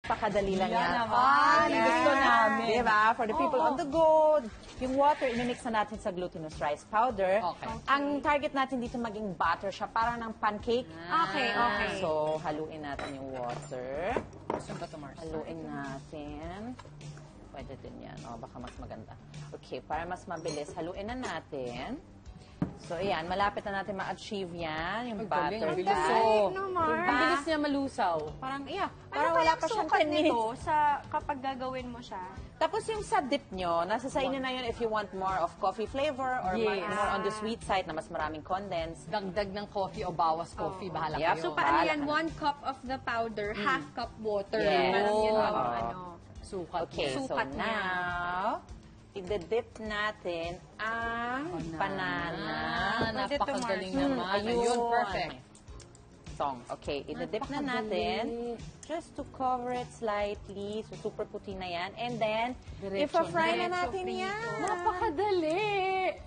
Pakadali lang Yan yan. naman. Gusto namin. Diba? For the people on the go, yung water, imimix na natin sa glutinous rice powder. Okay. Ang target natin dito maging butter siya, parang ng pancake. Okay, okay. So, haluin natin yung water. Gusto ba ito, Mars? Haluin natin. Pwede din yan. O, baka mas maganda. Okay, para mas mabilis, haluin na natin. So, ayan, malapit na natin ma-achieve yan, yung Ang galing, butter ang bilis. fat. So, No, Mars. ang bilis niya malusaw. Parang, yeah, Ano parang ba wala yung pa siyang sukat 10 minutes. nito sa kapag gagawin mo siya? Tapos yung sa dip nyo, nasa sa inyo na yun if you want more of coffee flavor or Yes. more on the sweet side na mas maraming condensed. Dagdag ng coffee o bawas coffee, bahala Yep. kayo. So, paano bahala yan? ka na. 1 cup of the powder, half cup water. Yes. Parang yun ang Oo. ano. Sukat. Okay, so Sukat niya. now, i-dip natin ang banana. Pwede to, Napakagaling Mars. naman. Ayun, perfect. Song. Okay, i-dip na natin just to cover it slightly. So, super puti na yan. And then, Diretso. ipa-fry na Diretso natin frito. yan. Napakadali!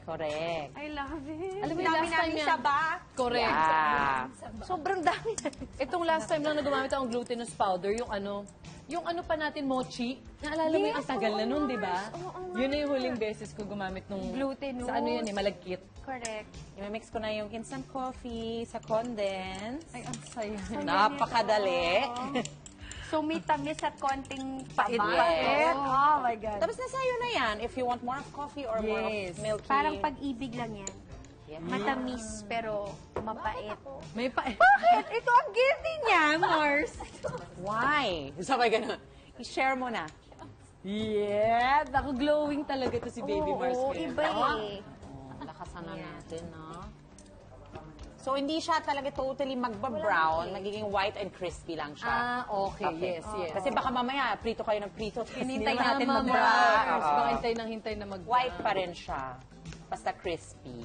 Correct. I love it. Alam mo, Dami last time namin yan. saba. Correct. Yeah. Sobrang dami. Itong last time lang na gumamit akong glutinous powder, yung ano pa natin, mochi. Naalala mo yung ang tagal na nun, di ba? Yun na yung huling beses ko gumamit nung Glutinous. Sa ano yan malagkit. Correct. I-mix ko na yung instant coffee sa condensed. Ay, ang saya. Napakadali. So, may tamis at konting pait. Yes. Oh my God. Tapos nasayo na yan if you want more of coffee or more of Yes. milky. Parang pag-ibig lang yan. Yeah. Matamis, pero mapait. May pa... Bakit? Ito ang guilty niya, Mars. Why? Sabay ganun. I-share mo na. Yeah! Ako glowing talaga to si Baby Mars. Oo, ngayon. iba eh. Lakasan na natin, no? So, hindi siya talaga totally magba-brown. Magiging white and crispy lang siya. Ah, okay. Yes, yes. Kasi baka mamaya, prito kayo ng prito. Hinintay Hindi natin naman mag-brown. mag-brown. Baka hintay ng hintay na mag White pa rin siya. Basta crispy.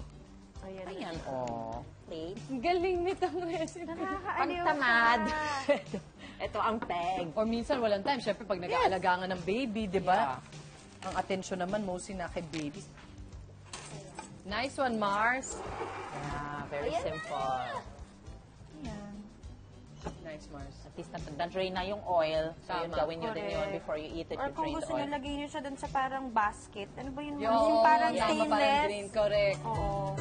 Ayan, oh. Plate. Ang galing nitong recipe. Pagtamad. Ito ang peg. Or minsan walang time. Siyempre, pag nag-aalaga nga ng baby, di ba? Yeah. Ang atensyon naman mostly na kay babies. Nice one, Mars. Yeah, very simple. Nice, Mars. At least na-drain na yung oil. So, yun, Tama. gawin nyo din yun Correct. before you eat it. Or You kung drain gusto the nyo, oil. lagay nyo siya dun sa parang basket. Ano ba yun? Yo, Yung parang yeah, parang stainless. green, correct. Oo.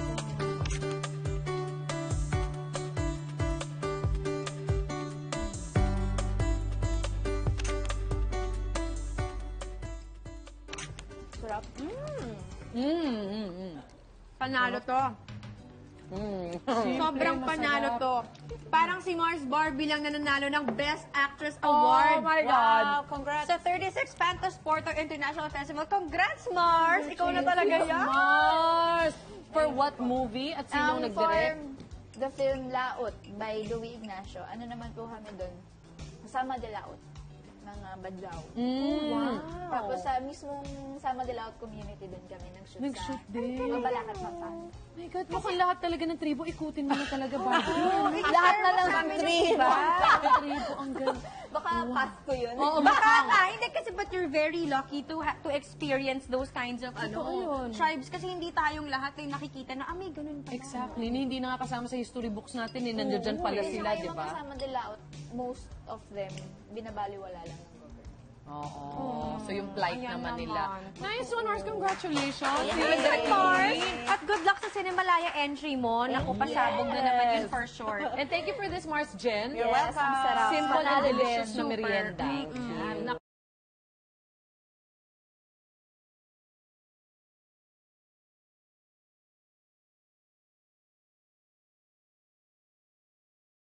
Sarap. Panalo to. Sobrang panalo to. Parang si Mars Barbie lang nananalo ng Best Actress Award. Oh my God. Wow, congrats. Sa 36 Pantos Porto International Festival. Congrats, Mars! Ikaw na talaga yan. Mars! For what movie? At sinong For nag-direct? the film Laot by Louis Ignacio, ano naman po kami doon? Sama de Laot, mga Badlaw. Wow. Tapos sa mismong Sama de Laot community doon kami nag-shoot, Nag-shoot sa din. Mabalakat Mapan. Oh my God, mukhang lahat talaga ng tribo, ikutin mo na talaga, Barbie. Lahat na lang Sabi kami niyo, ng diba? Tribo, ang ganda. Baka pass ko yun. Oo, Baka nga, hindi kasi but you're very lucky to experience those kinds of yun. tribes kasi hindi tayong lahat ay nakikita na may ganun pala. Exactly. Hindi na nga kasama sa history books natin. Nandiyan dyan pala Kasi sila, yung di mga ba? Sama de Laot, most of them, binabaliwala lang ng government. Oo. So yung plight Ayan naman naman. nila. Nice one, Mars. Congratulations. Yes, Mars! At good luck sa Cinemalaya entry mo. Naku, pasabog na naman yun for sure. And thank you for this, Mars Jen. You're welcome. Ang sarap. Simple and Panalo delicious din. na Super. merienda. Mm-mm.